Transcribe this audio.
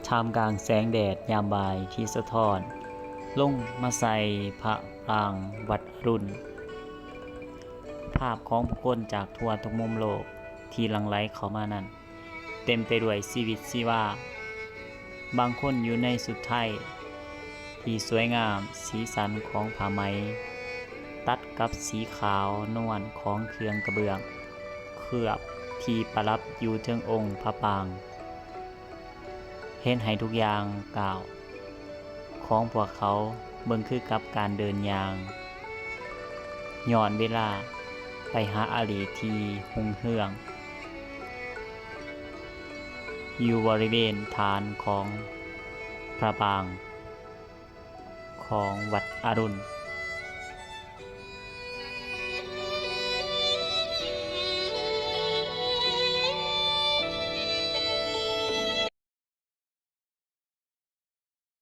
ท่ามกลางแสงแดดยามบ่ายที่สะท้อนลงมาใส่พระปรางวัดอรุณภาพของผู้คนจากทั่วทุกมุมโลกที่หลั่งไหลเข้ามานั้นเต็มไปด้วยชีวิตชีวาบางคนอยู่ในสุดไทยที่สวยงามสีสันของผ้าไหมตัดกับสีขาวนวลของเครื่องกระเบื้องเคลือบที่ประดับอยู่เทิงองค์พระปรางเฮ็ดให้ทุกอย่างก้าวของพวกเขาเบิ่งคือกับการเดินย่างย้อนเวลาไปหาอดีตที่รุ่งเรืองอยู่บริเวณฐานของพระปรางของวัดอรุณ